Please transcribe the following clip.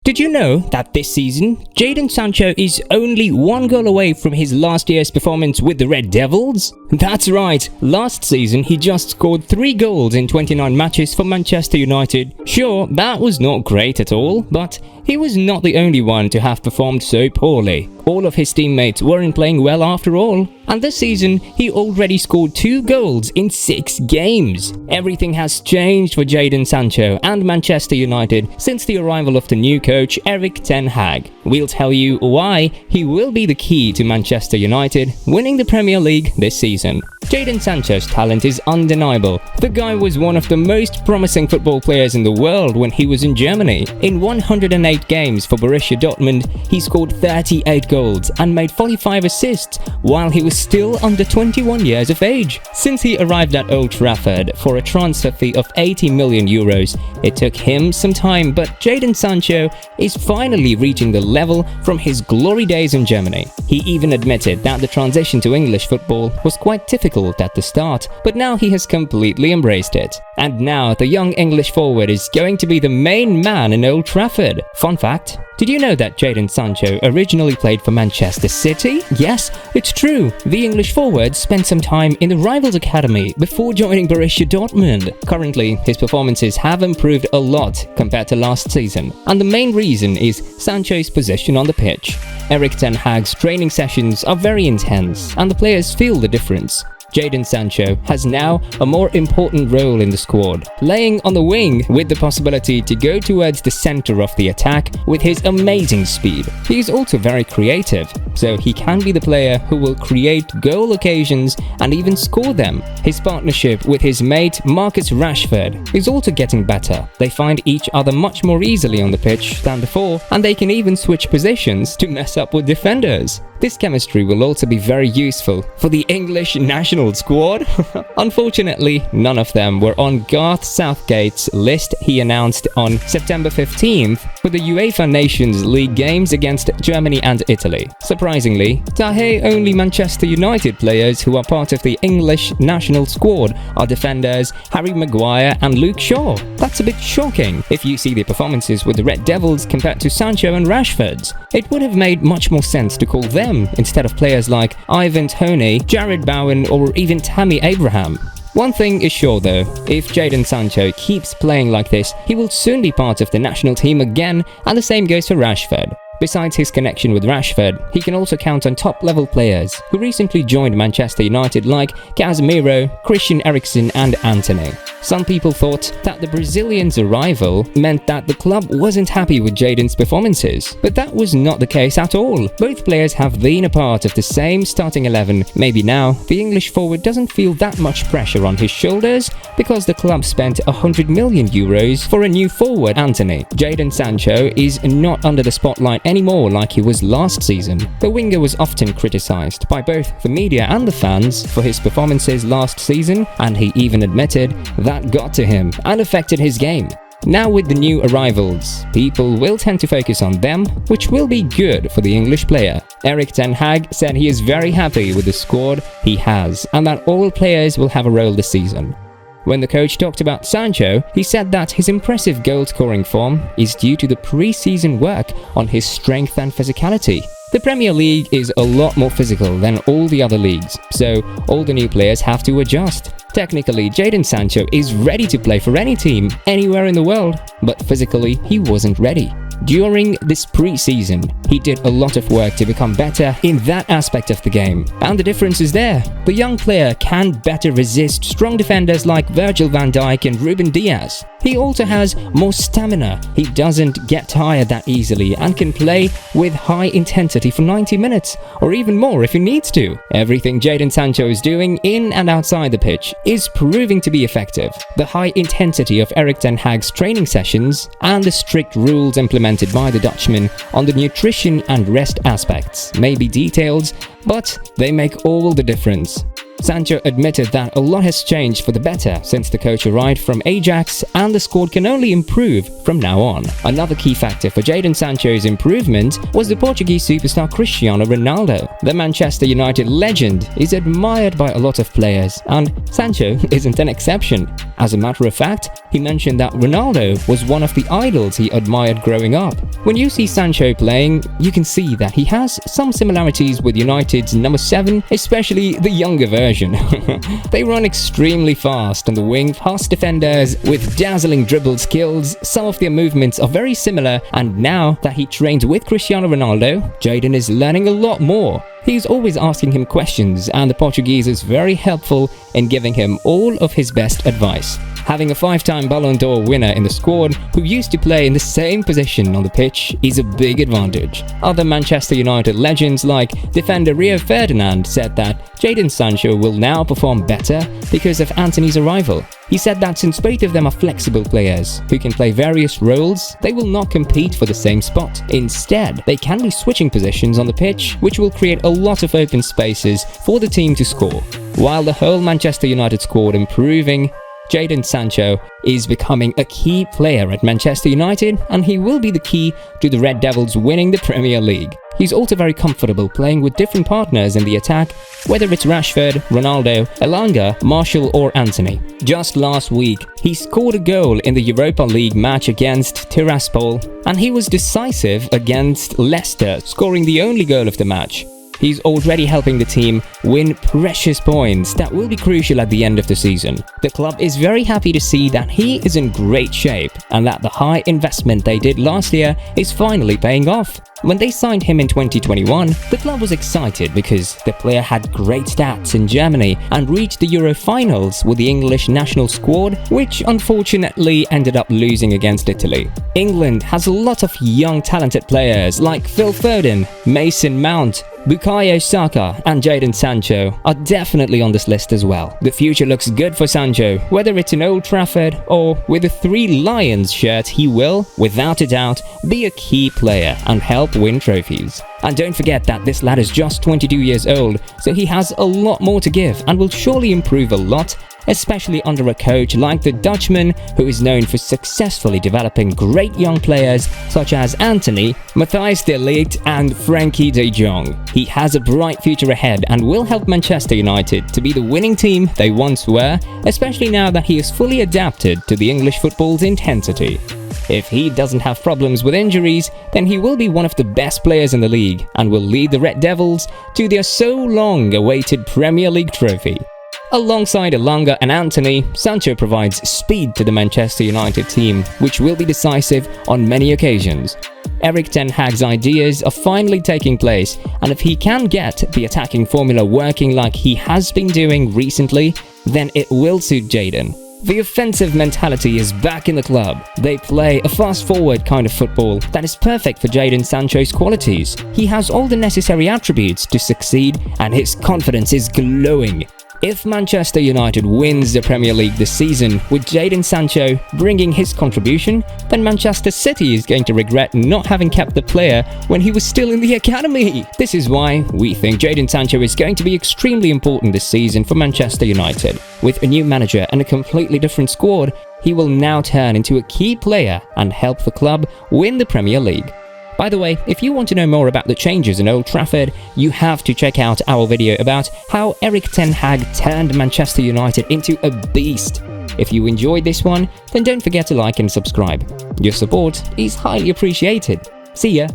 Did you know that this season, Jadon Sancho is only one goal away from his last year's performance with the Red Devils? That's right, last season he just scored 3 goals in 29 matches for Manchester United. Sure, that was not great at all, but he was not the only one to have performed so poorly. All of his teammates weren't playing well after all. And this season, he already scored 2 goals in 6 games. Everything has changed for Jadon Sancho and Manchester United since the arrival of the new coach Erik Ten Hag. We'll tell you why he will be the key to Manchester United winning the Premier League this season. Jadon Sancho's talent is undeniable. The guy was one of the most promising football players in the world when he was in Germany. In 108 games for Borussia Dortmund, he scored 38 goals and made 45 assists while he was still under 21 years of age. Since he arrived at Old Trafford for a transfer fee of 80 million euros, it took him some time, but Jadon Sancho is finally reaching the level from his glory days in Germany. He even admitted that the transition to English football was quite difficult at the start, but now he has completely embraced it. And now the young English forward is going to be the main man in Old Trafford. Fun fact: did you know that Jadon Sancho originally played for Manchester City? Yes, it's true. The English forward spent some time in the rivals' academy before joining Borussia Dortmund. Currently, his performances have improved a lot compared to last season, and the main reason is Sancho's position on the pitch. Erik Ten Hag's training sessions are very intense, and the players feel the difference. Jadon Sancho has now a more important role in the squad, playing on the wing with the possibility to go towards the center of the attack with his amazing speed. He is also very creative, so he can be the player who will create goal occasions and even score them. His partnership with his mate Marcus Rashford is also getting better. They find each other much more easily on the pitch than before, and they can even switch positions to mess up with defenders. This chemistry will also be very useful for the English national squad. Unfortunately, none of them were on Gareth Southgate's list he announced on September 15th for the UEFA Nations League games against Germany and Italy. Surprisingly, Tahe only Manchester United players who are part of the English national squad are defenders Harry Maguire and Luke Shaw. That's a bit shocking if you see the performances with the Red Devils compared to Sancho and Rashford's. It would have made much more sense to call them instead of players like Antony, Jared Bowen, or even Tammy Abraham. One thing is sure though, if Jadon Sancho keeps playing like this, he will soon be part of the national team again, and the same goes for Rashford. Besides his connection with Rashford, he can also count on top-level players who recently joined Manchester United like Casemiro, Christian Eriksen and Antony. Some people thought that the Brazilian's arrival meant that the club wasn't happy with Jadon's performances, but that was not the case at all. Both players have been a part of the same starting 11. Maybe now, the English forward doesn't feel that much pressure on his shoulders because the club spent 100 million euros for a new forward, Antony. Jadon Sancho is not under the spotlight anymore like he was last season. The winger was often criticized by both the media and the fans for his performances last season, and he even admitted that got to him and affected his game. Now with the new arrivals, people will tend to focus on them, which will be good for the English player. Erik Ten Hag said he is very happy with the squad he has and that all players will have a role this season. When the coach talked about Sancho, he said that his impressive goal-scoring form is due to the pre-season work on his strength and physicality. The Premier League is a lot more physical than all the other leagues, so all the new players have to adjust. Technically, Jadon Sancho is ready to play for any team, anywhere in the world, but physically he wasn't ready. During this pre-season, he did a lot of work to become better in that aspect of the game, and the difference is there. The young player can better resist strong defenders like Virgil van Dijk and Ruben Dias. He also has more stamina. He doesn't get tired that easily and can play with high intensity for 90 minutes, or even more if he needs to. Everything Jadon Sancho is doing in and outside the pitch is proving to be effective. The high intensity of Erik Ten Hag's training sessions and the strict rules implemented by the Dutchman on the nutrition and rest aspects may be details, but they make all the difference. Sancho admitted that a lot has changed for the better since the coach arrived from Ajax, and the squad can only improve from now on. Another key factor for Jadon Sancho's improvement was the Portuguese superstar Cristiano Ronaldo. The Manchester United legend is admired by a lot of players, and Sancho isn't an exception. As a matter of fact, he mentioned that Ronaldo was one of the idols he admired growing up. When you see Sancho playing, you can see that he has some similarities with United's number 7, especially the younger version. They run extremely fast on the wing, past defenders with dazzling dribble skills. Some of their movements are very similar, and now that he trains with Cristiano Ronaldo, Jadon is learning a lot more. He's always asking him questions, and the Portuguese is very helpful in giving him all of his best advice. Having a 5-time Ballon d'Or winner in the squad who used to play in the same position on the pitch is a big advantage. Other Manchester United legends like defender Rio Ferdinand said that Jadon Sancho will now perform better because of Antony's arrival. He said that since both of them are flexible players who can play various roles, they will not compete for the same spot. Instead, they can be switching positions on the pitch, which will create a lot of open spaces for the team to score. While the whole Manchester United squad improving, Jadon Sancho is becoming a key player at Manchester United, and he will be the key to the Red Devils winning the Premier League. He's also very comfortable playing with different partners in the attack, whether it's Rashford, Ronaldo, Elanga, Martial or Antony. Just last week, he scored a goal in the Europa League match against Tiraspol, and he was decisive against Leicester, scoring the only goal of the match. He's already helping the team win precious points that will be crucial at the end of the season. The club is very happy to see that he is in great shape and that the high investment they did last year is finally paying off. When they signed him in 2021, the club was excited because the player had great stats in Germany and reached the Euro finals with the English national squad, which unfortunately ended up losing against Italy. England has a lot of young talented players like Phil Foden, Mason Mount, Bukayo Saka and Jadon Sancho are definitely on this list as well. The future looks good for Sancho, whether it's in Old Trafford or with a 3 Lions shirt. He will, without a doubt, be a key player and help win trophies. And don't forget that this lad is just 22 years old, so he has a lot more to give and will surely improve a lot, especially under a coach like the Dutchman, who is known for successfully developing great young players such as Antony, Matthijs de Ligt and Frenkie de Jong. He has a bright future ahead and will help Manchester United to be the winning team they once were, especially now that he is fully adapted to the English football's intensity. If he doesn't have problems with injuries, then he will be one of the best players in the league and will lead the Red Devils to their so long awaited Premier League trophy. Alongside Elanga and Antony, Sancho provides speed to the Manchester United team, which will be decisive on many occasions. Erik Ten Hag's ideas are finally taking place, and if he can get the attacking formula working like he has been doing recently, then it will suit Jadon. The offensive mentality is back in the club. They play a fast-forward kind of football that is perfect for Jadon Sancho's qualities. He has all the necessary attributes to succeed, and his confidence is glowing. If Manchester United wins the Premier League this season with Jadon Sancho bringing his contribution, then Manchester City is going to regret not having kept the player when he was still in the academy. This is why we think Jadon Sancho is going to be extremely important this season for Manchester United. With a new manager and a completely different squad, he will now turn into a key player and help the club win the Premier League. By the way, if you want to know more about the changes in Old Trafford, you have to check out our video about how Erik Ten Hag turned Manchester United into a beast. If you enjoyed this one, then don't forget to like and subscribe. Your support is highly appreciated. See ya!